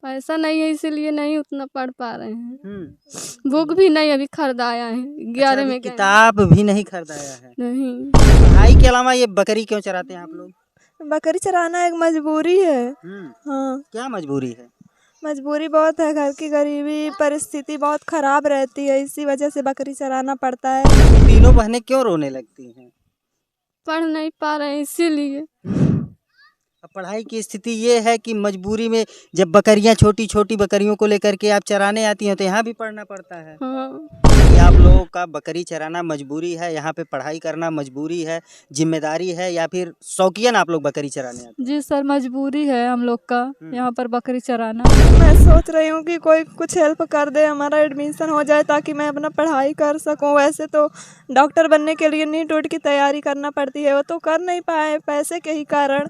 पैसा नहीं है इसीलिए नहीं उतना पढ़ पा रहे हैं। बुक भी नहीं अभी खरीदाया है, 11 में किताब भी नहीं खरीदाया है। नहीं। पढ़ाई के अलावा ये बकरी क्यों चराते हैं आप लोग? बकरी चराना एक मजबूरी है। हाँ। क्या मजबूरी है? मजबूरी बहुत है, घर की गरीबी परिस्थिति बहुत खराब रहती है, इसी वजह से बकरी चराना पड़ता है। तीनों बहनें क्यों रोने लगती हैं? पढ़ नहीं पा रहे हैं इसीलिए। अब पढ़ाई की स्थिति ये है कि मजबूरी में जब बकरियां छोटी छोटी बकरियों को लेकर के आप चराने आती हैं तो यहाँ भी पढ़ना पड़ता है। हाँ। कि आप लोगों का बकरी चराना मजबूरी है, यहाँ पे पढ़ाई करना मजबूरी है, जिम्मेदारी है, या फिर शौकियन आप लोग बकरी चराने आते हैं? जी सर, मजबूरी है हम लोग का यहाँ पर बकरी चराना। मैं सोच रही हूँ कि कोई कुछ हेल्प कर दे, हमारा एडमिशन हो जाए ताकि मैं अपना पढ़ाई कर सकूँ। वैसे तो डॉक्टर बनने के लिए नीट उट की तैयारी करना पड़ती है, वो तो कर नहीं पाए पैसे के ही कारण।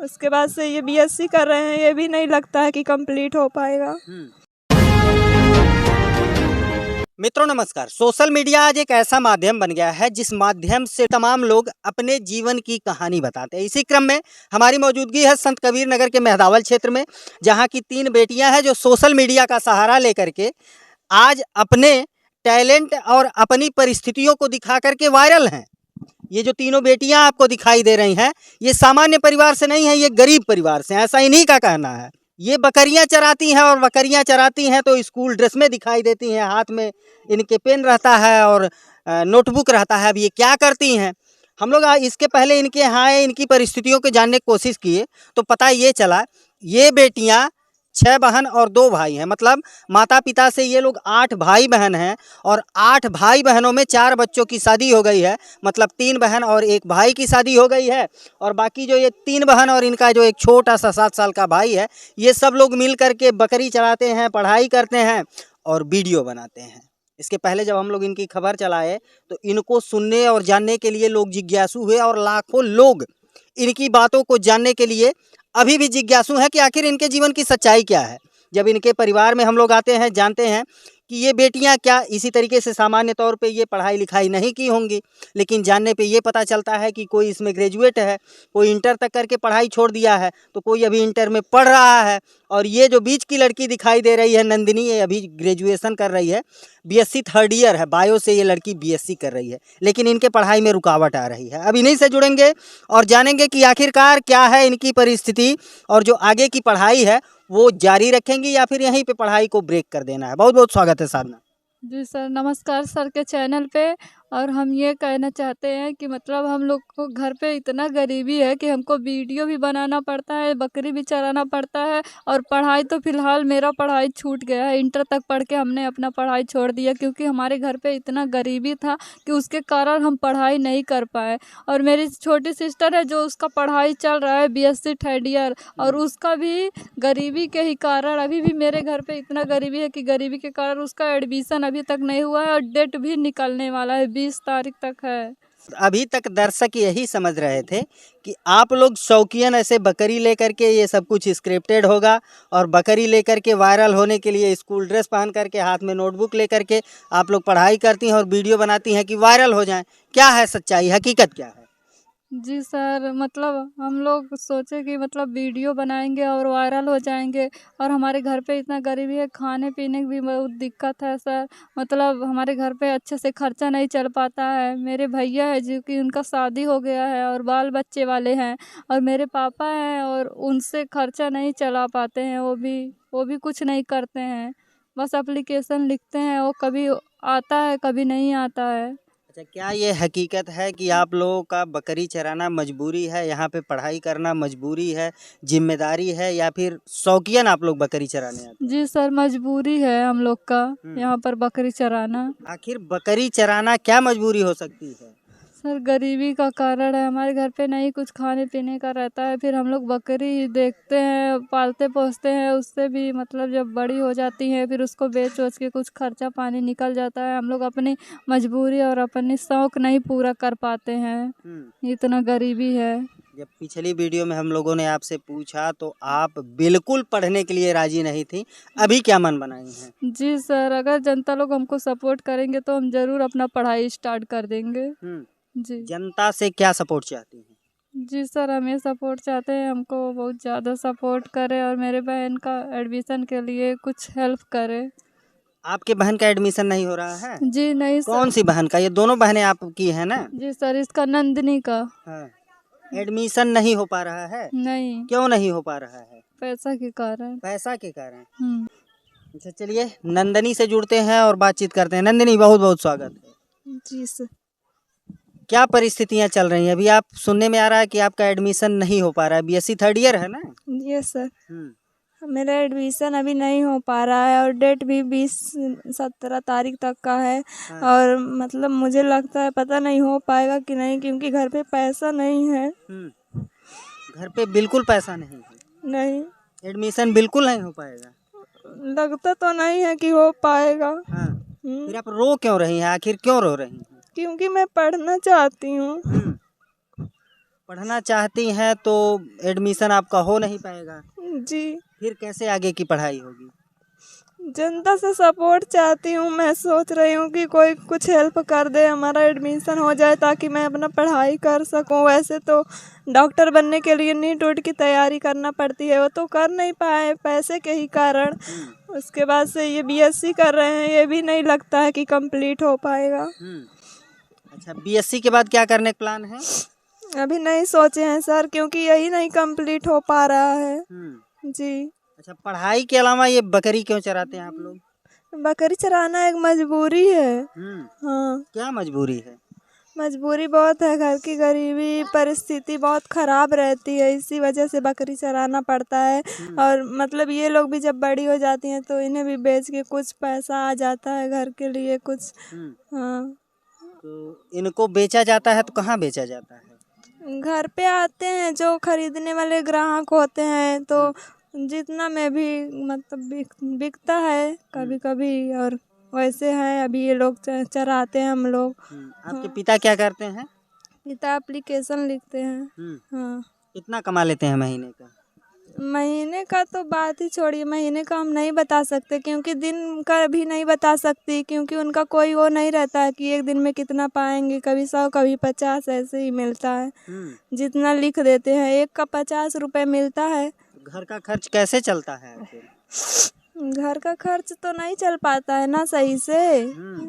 उसके बाद से ये बीएससी कर रहे हैं, ये भी नहीं लगता है कि कंप्लीट हो पाएगा। मित्रों नमस्कार। सोशल मीडिया आज एक ऐसा माध्यम बन गया है जिस माध्यम से तमाम लोग अपने जीवन की कहानी बताते हैं। इसी क्रम में हमारी मौजूदगी है संत कबीर नगर के मेहदावल क्षेत्र में, जहां की 3 बेटियां हैं जो सोशल मीडिया का सहारा लेकर के आज अपने टैलेंट और अपनी परिस्थितियों को दिखा करके वायरल हैं। ये जो तीनों बेटियां आपको दिखाई दे रही हैं, ये सामान्य परिवार से नहीं है, ये गरीब परिवार से, ऐसा इन्हीं का कहना है। ये बकरियां चराती हैं और बकरियां चराती हैं तो स्कूल ड्रेस में दिखाई देती हैं, हाथ में इनके पेन रहता है और नोटबुक रहता है। अब ये क्या करती हैं, हम लोग इसके पहले इनके यहाँ आए, इनकी परिस्थितियों को जानने की कोशिश किए तो पता ये चला ये बेटियां 6 बहन और 2 भाई हैं। मतलब माता पिता से ये लोग 8 भाई बहन हैं और 8 भाई बहनों में 4 बच्चों की शादी हो गई है। मतलब 3 बहन और 1 भाई की शादी हो गई है, और बाकी जो ये 3 बहन और इनका जो एक छोटा सा 7 साल का भाई है, ये सब लोग मिल करके बकरी चराते हैं, पढ़ाई करते हैं और वीडियो बनाते हैं। इसके पहले जब हम लोग इनकी खबर चलाए तो इनको सुनने और जानने के लिए लोग जिज्ञासु हुए और लाखों लोग इनकी बातों को जानने के लिए अभी भी जिज्ञासु हैं कि आखिर इनके जीवन की सच्चाई क्या है। जब इनके परिवार में हम लोग आते हैं, जानते हैं कि ये बेटियां क्या इसी तरीके से सामान्य तौर पे ये पढ़ाई लिखाई नहीं की होंगी, लेकिन जानने पे ये पता चलता है कि कोई इसमें ग्रेजुएट है, कोई इंटर तक करके पढ़ाई छोड़ दिया है, तो कोई अभी इंटर में पढ़ रहा है। और ये जो बीच की लड़की दिखाई दे रही है नंदिनी, ये अभी ग्रेजुएशन कर रही है, बीएससी 3rd ईयर है, बायो से ये लड़की बीएससी कर रही है, लेकिन इनके पढ़ाई में रुकावट आ रही है। अब इन्हीं से जुड़ेंगे और जानेंगे कि आखिरकार क्या है इनकी परिस्थिति और जो आगे की पढ़ाई है वो जारी रखेंगी या फिर यहीं पे पढ़ाई को ब्रेक कर देना है। बहुत बहुत स्वागत है साधना जी सर, नमस्कार सर के चैनल पे। और हम ये कहना चाहते हैं कि मतलब हम लोग को घर पे इतना गरीबी है कि हमको वीडियो भी बनाना पड़ता है, बकरी भी चराना पड़ता है, और पढ़ाई तो फ़िलहाल मेरा पढ़ाई छूट गया है। इंटर तक पढ़ के हमने अपना पढ़ाई छोड़ दिया क्योंकि हमारे घर पे इतना गरीबी था कि उसके कारण हम पढ़ाई नहीं कर पाए। और मेरी छोटी सिस्टर है जो उसका पढ़ाई चल रहा है बीएससी 3rd ईयर, और उसका भी गरीबी के ही कारण अभी भी मेरे घर पे इतना गरीबी है कि गरीबी के कारण उसका एडमिशन अभी तक नहीं हुआ है और डेट भी निकलने वाला है, 20 तारीख तक है। अभी तक दर्शक यही समझ रहे थे कि आप लोग शौकियन ऐसे बकरी लेकर के ये सब कुछ स्क्रिप्टेड होगा और बकरी लेकर के वायरल होने के लिए स्कूल ड्रेस पहन करके हाथ में नोटबुक लेकर के आप लोग पढ़ाई करती हैं और वीडियो बनाती हैं कि वायरल हो जाएं। क्या है सच्चाई, हकीकत क्या है? जी सर, मतलब हम लोग सोचे कि मतलब वीडियो बनाएंगे और वायरल हो जाएंगे, और हमारे घर पे इतना गरीबी है, खाने पीने की भी बहुत दिक्कत है सर। मतलब हमारे घर पे अच्छे से खर्चा नहीं चल पाता है। मेरे भैया है जो कि उनका शादी हो गया है और बाल बच्चे वाले हैं, और मेरे पापा हैं और उनसे खर्चा नहीं चला पाते हैं, वो भी कुछ नहीं करते हैं, बस एप्लीकेशन लिखते हैं, वो कभी आता है कभी नहीं आता है। अच्छा, क्या ये हकीकत है कि आप लोगों का बकरी चराना मजबूरी है, यहाँ पे पढ़ाई करना मजबूरी है, जिम्मेदारी है, या फिर शौकियन आप लोग बकरी चराने आते हैं? जी सर, मजबूरी है हम लोग का यहाँ पर बकरी चराना। आखिर बकरी चराना क्या मजबूरी हो सकती है? सर गरीबी का कारण है, हमारे घर पे नहीं कुछ खाने पीने का रहता है, फिर हम लोग बकरी देखते हैं, पालते पोसते हैं, उससे भी मतलब जब बड़ी हो जाती है फिर उसको बेच वोच के कुछ खर्चा पानी निकल जाता है। हम लोग अपनी मजबूरी और अपनी शौक नहीं पूरा कर पाते हैं, इतना गरीबी है। जब पिछली वीडियो में हम लोगों ने आपसे पूछा तो आप बिल्कुल पढ़ने के लिए राजी नहीं थी, अभी क्या मन बनाई हैं? जी सर, अगर जनता लोग हमको सपोर्ट करेंगे तो हम ज़रूर अपना पढ़ाई स्टार्ट कर देंगे। जी, जनता से क्या सपोर्ट चाहती हैं? जी सर, हम ये सपोर्ट चाहते हैं, हमको बहुत ज़्यादा सपोर्ट करे और मेरे बहन का एडमिशन के लिए कुछ हेल्प करे। आपके बहन का एडमिशन नहीं हो रहा है? जी नहीं कौन सर। सी बहन का? ये दोनों बहनें आपकी हैं ना? जी सर, इसका नंदिनी का। हाँ। एडमिशन नहीं हो पा रहा है? नहीं, क्यों नहीं हो पा रहा है? पैसा के कारण। पैसा के कारण। हम्म। अच्छा चलिए नंदनी से जुड़ते हैं और बातचीत करते हैं। नंदिनी, बहुत बहुत स्वागत है। जी सर। क्या परिस्थितियां चल रही हैं अभी? आप सुनने में आ रहा है कि आपका एडमिशन नहीं हो पा रहा है, बीएससी थर्ड ईयर है ना? Yes sir. हम्म। मेरा एडमिशन अभी नहीं हो पा रहा है और डेट भी 20-17 तारीख तक का है। हाँ। और मतलब मुझे लगता है पता नहीं हो पाएगा कि नहीं, क्योंकि घर पे पैसा नहीं है। घर पे बिल्कुल पैसा नहीं है? नहीं, एडमिशन बिल्कुल नहीं हो पाएगा? लगता तो नहीं है कि हो पाएगा। हाँ। फिर आप रो क्यों रही हैं? आखिर क्यों रो रही हैं? क्योंकि मैं पढ़ना चाहती हूँ। पढ़ना चाहती हैं तो एडमिशन आपका हो नहीं पाएगा? जी, फिर कैसे आगे की पढ़ाई होगी? जनता से सपोर्ट चाहती हूँ। मैं सोच रही हूँ कि कोई कुछ हेल्प कर दे, हमारा एडमिशन हो जाए ताकि मैं अपना पढ़ाई कर सकूँ। वैसे तो डॉक्टर बनने के लिए नीट उट की तैयारी करना पड़ती है, वो तो कर नहीं पाए पैसे के ही कारण। उसके बाद से ये बीएससी कर रहे हैं, ये भी नहीं लगता है कि कंप्लीट हो पाएगा। अच्छा, बीएससी के बाद क्या करने का प्लान है? अभी नहीं सोचे हैं सर, क्योंकि यही नहीं कंप्लीट हो पा रहा है। जी। अच्छा, पढ़ाई के अलावा ये बकरी क्यों चराते हैं आप लोग? बकरी चराना एक मजबूरी है। हाँ, क्या मजबूरी है? मजबूरी बहुत है, घर की गरीबी परिस्थिति बहुत खराब रहती है, इसी वजह से बकरी चराना पड़ता है। और मतलब ये लोग भी जब बड़ी हो जाती हैं तो इन्हें भी बेच के कुछ पैसा आ जाता है घर के लिए कुछ। हाँ, तो इनको बेचा जाता है तो कहाँ बेचा जाता है? घर पे आते हैं जो खरीदने वाले ग्राहक होते हैं, तो जितना में भी मतलब बिकता है कभी कभी। और वैसे हैं, अभी ये लोग चराते हैं हम लोग। आपके पिता क्या करते हैं? पिता एप्लीकेशन लिखते हैं। हाँ, कितना कमा लेते हैं महीने का? महीने का तो बात ही छोड़िए, महीने का हम नहीं बता सकते, क्योंकि दिन का भी नहीं बता सकती, क्योंकि उनका कोई वो नहीं रहता है कि एक दिन में कितना पाएंगे। कभी 100 कभी 50 ऐसे ही मिलता है। जितना लिख देते हैं, एक का 50 रुपए मिलता है। घर का खर्च कैसे चलता है आपके? घर का खर्च तो नहीं चल पाता है ना सही से,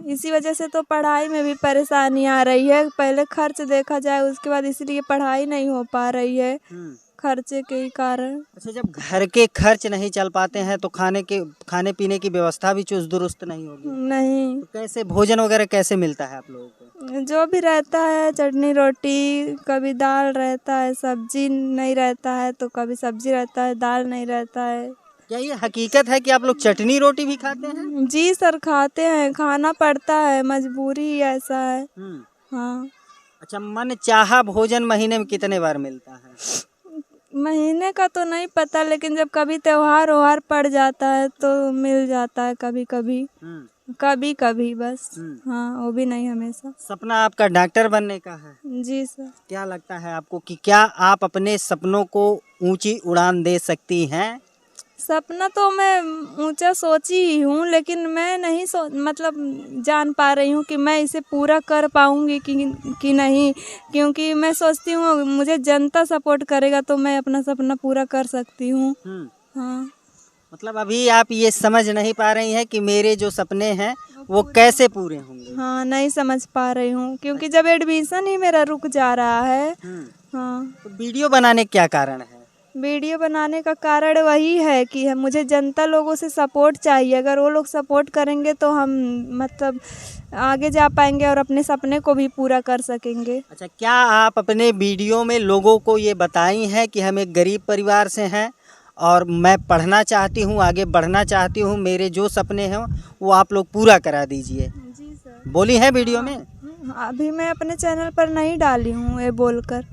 इसी वजह से तो पढ़ाई में भी परेशानी आ रही है। पहले खर्च देखा जाए, उसके बाद इसलिए पढ़ाई नहीं हो पा रही है खर्चे के ही कारण। अच्छा, जब घर के खर्च नहीं चल पाते हैं तो खाने पीने की व्यवस्था भी चुस्त दुरुस्त नहीं होगी? नहीं। तो कैसे भोजन वगैरह कैसे मिलता है आप लोगों को? जो भी रहता है, चटनी रोटी, कभी दाल रहता है, सब्जी नहीं रहता है तो कभी सब्जी रहता है, दाल नहीं रहता है। क्या ये हकीकत है कि आप लोग चटनी रोटी भी खाते हैं? जी सर, खाते हैं, खाना पड़ता है, मजबूरी ही ऐसा है। हाँ। अच्छा, मन चाहा भोजन महीने में कितने बार मिलता है? महीने का तो नहीं पता, लेकिन जब कभी त्योहार व्योहार पड़ जाता है तो मिल जाता है कभी कभी। कभी कभी बस। हाँ, वो भी नहीं हमेशा। सपना आपका डॉक्टर बनने का है? जी सर। क्या लगता है आपको कि क्या आप अपने सपनों को ऊंची उड़ान दे सकती हैं? सपना तो मैं ऊंचा सोची ही हूँ, लेकिन मैं नहीं मतलब जान पा रही हूँ कि मैं इसे पूरा कर पाऊँगी कि नहीं, क्योंकि मैं सोचती हूँ मुझे जनता सपोर्ट करेगा तो मैं अपना सपना पूरा कर सकती हूँ। हाँ, मतलब अभी आप ये समझ नहीं पा रही हैं कि मेरे जो सपने हैं वो कैसे पूरे होंगे? हाँ, नहीं समझ पा रही हूँ, क्योंकि जब एडमिशन ही मेरा रुक जा रहा है। हाँ। तो वीडियो बनाने का क्या कारण है? वीडियो बनाने का कारण वही है कि मुझे जनता लोगों से सपोर्ट चाहिए। अगर वो लोग सपोर्ट करेंगे तो हम मतलब आगे जा पाएंगे और अपने सपने को भी पूरा कर सकेंगे। अच्छा, क्या आप अपने वीडियो में लोगों को ये बताई हैं कि हम एक गरीब परिवार से हैं और मैं पढ़ना चाहती हूँ, आगे बढ़ना चाहती हूँ, मेरे जो सपने हैं वो आप लोग पूरा करा दीजिए? जी सर। बोली है वीडियो में? अभी मैं अपने चैनल पर नहीं डाली हूँ ये बोलकर।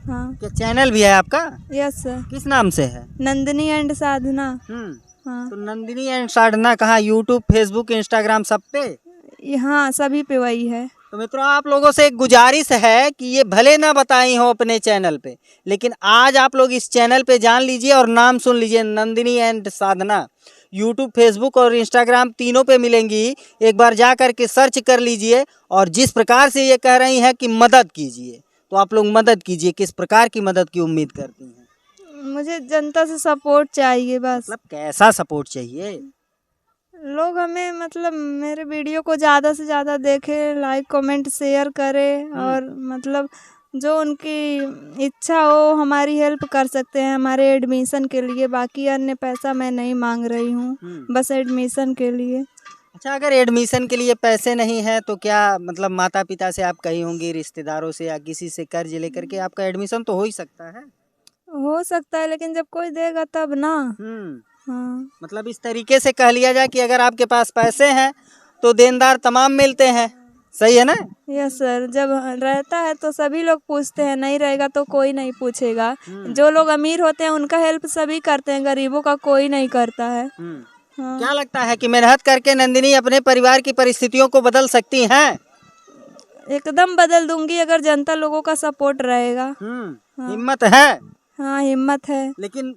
हाँ। क्या चैनल भी है आपका? Yes sir. किस नाम से है? नंदिनी एंड साधना। हाँ। तो नंदिनी एंड साधना कहाँ? यूट्यूब, फेसबुक, इंस्टाग्राम सब पे? हाँ, सभी पे वही है। तो मित्रों, आप लोगों से एक गुजारिश है कि ये भले ना बताई हो अपने चैनल पे, लेकिन आज आप लोग इस चैनल पे जान लीजिए और नाम सुन लीजिए, Nandini and Sadhana. YouTube, Facebook और इंस्टाग्राम तीनों पे मिलेंगी। एक बार जा कर के सर्च कर लीजिए और जिस प्रकार से ये कह रही हैं कि मदद कीजिए, तो आप लोग मदद कीजिए। किस प्रकार की मदद की उम्मीद करती हैं? मुझे जनता से सपोर्ट चाहिए बस। मतलब कैसा सपोर्ट चाहिए? लोग हमें मतलब मेरे वीडियो को ज़्यादा से ज़्यादा देखें, लाइक कमेंट शेयर करें और मतलब जो उनकी इच्छा हो हमारी हेल्प कर सकते हैं हमारे एडमिशन के लिए। बाकी अन्य पैसा मैं नहीं मांग रही हूँ, बस एडमिशन के लिए। अच्छा, अगर एडमिशन के लिए पैसे नहीं है तो क्या मतलब माता पिता से आप कही होंगी, रिश्तेदारों से या किसी से कर्ज लेकर के आपका एडमिशन तो हो ही सकता है? हो सकता है लेकिन जब कोई देगा तब ना। हाँ। मतलब इस तरीके से कह लिया जाए कि अगर आपके पास पैसे हैं तो देनदार तमाम मिलते हैं, सही है ना? यस सर, जब रहता है तो सभी लोग पूछते हैं, नहीं रहेगा तो कोई नहीं पूछेगा। जो लोग अमीर होते हैं उनका हेल्प सभी करते हैं, गरीबों का कोई नहीं करता है। हाँ। क्या लगता है कि मेहनत करके नंदिनी अपने परिवार की परिस्थितियों को बदल सकती हैं? एकदम बदल दूंगी अगर जनता लोगों का सपोर्ट रहेगा। हाँ। हिम्मत है? हाँ हिम्मत है। लेकिन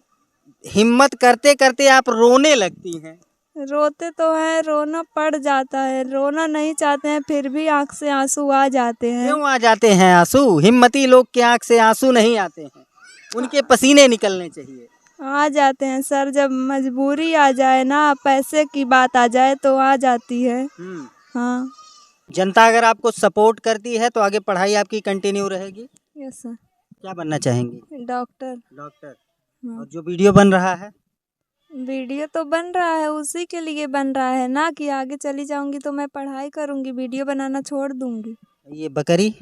हिम्मत करते करते आप रोने लगती हैं। रोते तो हैं, रोना पड़ जाता है, रोना नहीं चाहते हैं फिर भी आंख से आंसू आ जाते हैं। क्यों आ जाते हैं आंसू? हिम्मती लोग के आंख से आंसू नहीं आते हैं, उनके पसीने निकलने चाहिए। आ जाते हैं सर, जब मजबूरी आ जाए ना, पैसे की बात आ जाए तो आ जाती है। हाँ। जनता अगर आपको सपोर्ट करती है तो आगे पढ़ाई आपकी कंटिन्यू रहेगी? Yes sir. क्या बनना चाहेंगी? डॉक्टर। डॉक्टर। हाँ। और जो वीडियो बन रहा है? वीडियो तो बन रहा है, उसी के लिए बन रहा है ना कि आगे चली जाऊंगी तो मैं पढ़ाई करूंगी, वीडियो बनाना छोड़ दूंगी। ये बकरी?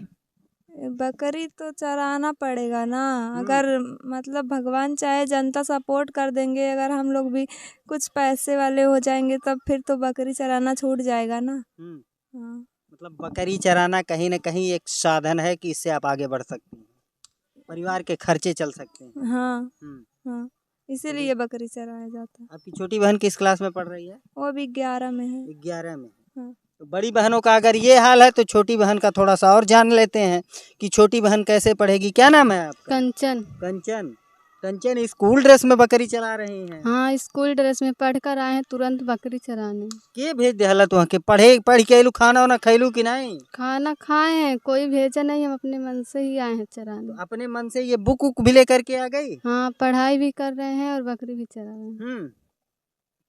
बकरी तो चराना पड़ेगा ना। अगर मतलब भगवान चाहे जनता सपोर्ट कर देंगे, अगर हम लोग भी कुछ पैसे वाले हो जाएंगे तब फिर तो बकरी चराना छूट जाएगा ना। हाँ। मतलब बकरी चराना कहीं न कहीं एक साधन है कि इससे आप आगे बढ़ सकते हैं, परिवार के खर्चे चल सकते हैं। हाँ। हाँ, इसीलिए बकरी चराया जाता है। आपकी छोटी बहन किस क्लास में पढ़ रही है? वो अभी 11 में है। 11 में। हाँ। तो बड़ी बहनों का अगर ये हाल है तो छोटी बहन का थोड़ा सा और जान लेते हैं कि छोटी बहन कैसे पढ़ेगी। क्या नाम है आपका? कंचन। कंचन। कंचन स्कूल ड्रेस में बकरी चला रही हैं? हाँ, स्कूल ड्रेस में पढ़कर आए हैं, तुरंत बकरी चराने। के भेज दे तुह के पढ़ के अइलू, खाना वाना खैलू कि नहीं? खाना खाए हैं, कोई भेजा नहीं, हम अपने मन से ही आए हैं चराने। तो अपने मन से ये बुक उक भी लेकर के आ गई? हाँ, पढ़ाई भी कर रहे हैं और बकरी भी चरा रहे हैं।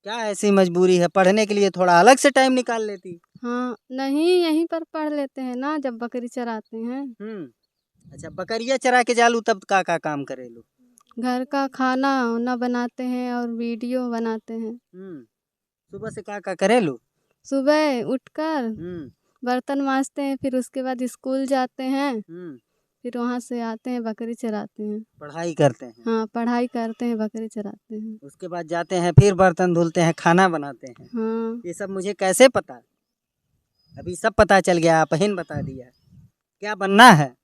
क्या ऐसी मजबूरी है? पढ़ने के लिए थोड़ा अलग से टाइम निकाल लेती। हाँ, नहीं यहीं पर पढ़ लेते हैं ना जब बकरी चराते हैं। अच्छा, बकरिया चरा के जालू तब का काम करेलू? घर का खाना ना बनाते हैं और वीडियो बनाते हैं। सुबह से का करेलू? सुबह उठकर बर्तन मांजते हैं, फिर उसके बाद स्कूल जाते हैं, फिर वहाँ से आते हैं बकरी चराते हैं। पढ़ाई करते हैं? हाँ, पढ़ाई करते हैं, बकरी चराते हैं। उसके बाद जाते हैं, फिर बर्तन धुलते हैं, खाना बनाते हैं। हाँ। ये सब मुझे कैसे पता? अभी सब पता चल गया, आप ही ने बता दिया। क्या बनना है?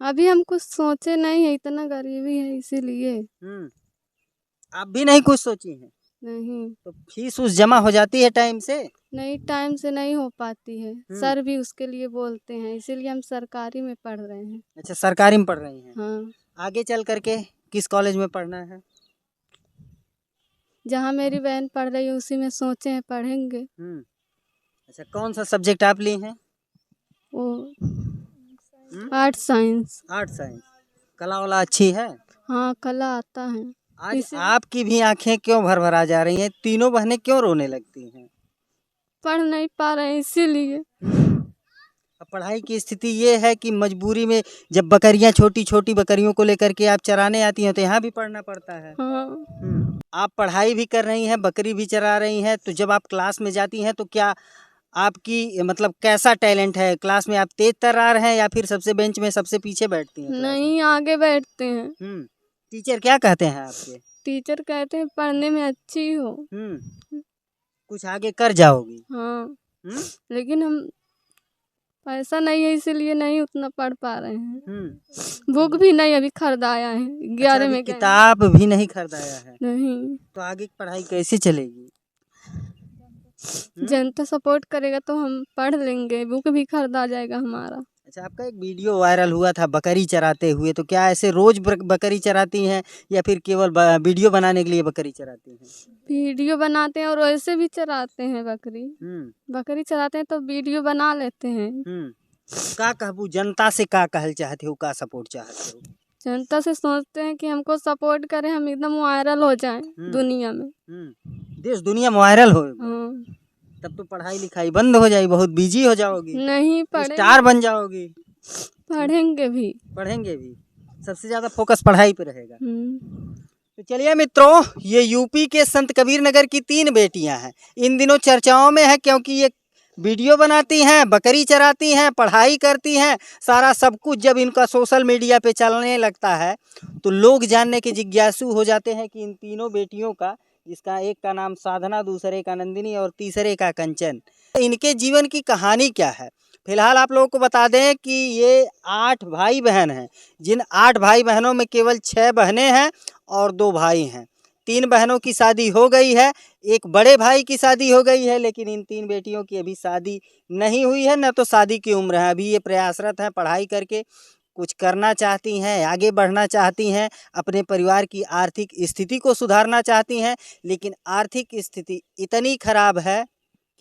अभी हम कुछ सोचे नहीं है, इतना गरीबी है इसीलिए। आप भी नहीं कुछ सोची हैं? नहीं। तो फीस उस जमा हो जाती है टाइम से? नहीं, टाइम से नहीं हो पाती है। सर भी उसके लिए बोलते हैं, इसीलिए हम सरकारी में पढ़ रहे हैं। अच्छा, सरकारी में पढ़ रही हैं? हाँ। आगे चल करके किस कॉलेज में पढ़ना है? जहाँ मेरी बहन पढ़ रही है उसी में सोचे हैं पढ़ेंगे। अच्छा, कौन सा सब्जेक्ट आप ली हैं? वो आर्ट साइंस। Art science. कला वाला अच्छी है? हाँ, कला आता है। आज आपकी भी आंखें क्यों भर भर आ जा रही हैं? तीनों बहनें क्यों रोने लगती हैं? पढ़ नहीं पा रहे हैं इसीलिए। अब पढ़ाई की स्थिति ये है कि मजबूरी में जब बकरियां छोटी छोटी बकरियों को लेकर के आप चराने आती हैं तो यहाँ भी पढ़ना पड़ता है। हाँ। आप पढ़ाई भी कर रही हैं, बकरी भी चरा रही हैं, तो जब आप क्लास में जाती हैं तो क्या आपकी मतलब कैसा टैलेंट है? क्लास में आप तेज तर्रार हैं या फिर सबसे बेंच में सबसे पीछे बैठती हैं? नहीं, आगे बैठते हैं। टीचर क्या कहते हैं आपके? टीचर कहते हैं पढ़ने में अच्छी हो। कुछ आगे कर जाओगी। हाँ। लेकिन हम पैसा नहीं है इसीलिए नहीं उतना पढ़ पा रहे हैं। बुक भी नहीं अभी खरीदाया है। 11 में किताब भी नहीं खरीदाया है? नहीं। तो आगे की पढ़ाई कैसे चलेगी? जनता सपोर्ट करेगा तो हम पढ़ लेंगे, बुक भी खरीदा जाएगा हमारा। अच्छा, आपका एक वीडियो वायरल हुआ था बकरी चराते हुए, तो क्या ऐसे रोज बकरी चराती हैं या फिर केवल वीडियो बनाने के लिए बकरी चराती हैं? वीडियो बनाते हैं और वैसे भी चराते हैं बकरी। बकरी चराते हैं तो वीडियो बना लेते हैं। का कहबू जनता से का कहल चाहते हो, का सपोर्ट चाहते हो? जनता से सोचते हैं कि हमको सपोर्ट करें, हम एकदम वायरल हो जाएं दुनिया में। देश दुनिया में वायरल हो, हाँ। तब तो पढ़ाई लिखाई बंद हो जाएगी, बहुत बिजी हो जाओगी, नहीं स्टार बन जाओगी। पढ़ेंगे भी। पढ़ेंगे भी, सबसे ज्यादा फोकस पढ़ाई पे रहेगा। तो चलिए मित्रों, ये यूपी के संत कबीर नगर की 3 बेटियां हैं, इन दिनों चर्चाओं में है क्योंकि ये वीडियो बनाती हैं, बकरी चराती हैं, पढ़ाई करती हैं, सारा सब कुछ जब इनका सोशल मीडिया पे चलने लगता है तो लोग जानने के जिज्ञासु हो जाते हैं कि इन तीनों बेटियों का, जिसका एक का नाम साधना, दूसरे का नंदिनी और तीसरे का कंचन, इनके जीवन की कहानी क्या है। फिलहाल आप लोगों को बता दें कि ये 8 भाई बहन हैं, जिन 8 भाई बहनों में केवल 6 बहनें हैं और 2 भाई हैं। 3 बहनों की शादी हो गई है, एक बड़े भाई की शादी हो गई है, लेकिन इन 3 बेटियों की अभी शादी नहीं हुई है, न तो शादी की उम्र है। अभी ये प्रयासरत हैं, पढ़ाई करके कुछ करना चाहती हैं, आगे बढ़ना चाहती हैं, अपने परिवार की आर्थिक स्थिति को सुधारना चाहती हैं, लेकिन आर्थिक स्थिति इतनी खराब है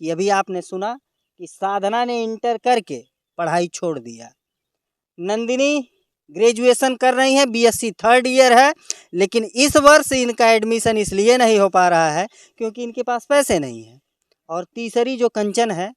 कि अभी आपने सुना कि साधना ने इंटर करके पढ़ाई छोड़ दिया। नंदिनी ग्रेजुएशन कर रही हैं, बीएससी 3rd ईयर है, लेकिन इस वर्ष इनका एडमिशन इसलिए नहीं हो पा रहा है क्योंकि इनके पास पैसे नहीं हैं। और तीसरी जो कंचन है,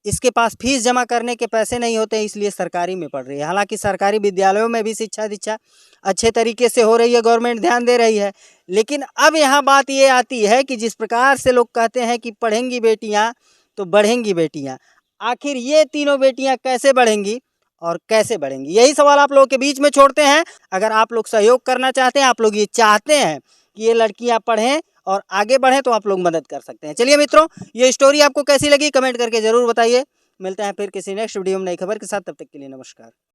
इसके पास फीस जमा करने के पैसे नहीं होते, इसलिए सरकारी में पढ़ रही है। हालांकि सरकारी विद्यालयों में भी शिक्षा दीक्षा अच्छे तरीके से हो रही है, गवर्नमेंट ध्यान दे रही है। लेकिन अब यहाँ बात ये आती है कि जिस प्रकार से लोग कहते हैं कि पढ़ेंगी बेटियाँ तो बढ़ेंगी बेटियाँ, आखिर ये तीनों बेटियाँ कैसे बढ़ेंगी और कैसे बढ़ेंगी, यही सवाल आप लोगों के बीच में छोड़ते हैं। अगर आप लोग सहयोग करना चाहते हैं, आप लोग ये चाहते हैं कि ये लड़कियां पढ़ें और आगे बढ़ें, तो आप लोग मदद कर सकते हैं। चलिए मित्रों, ये स्टोरी आपको कैसी लगी कमेंट करके ज़रूर बताइए। मिलते हैं फिर किसी नेक्स्ट वीडियो में नई खबर के साथ, तब तक के लिए नमस्कार।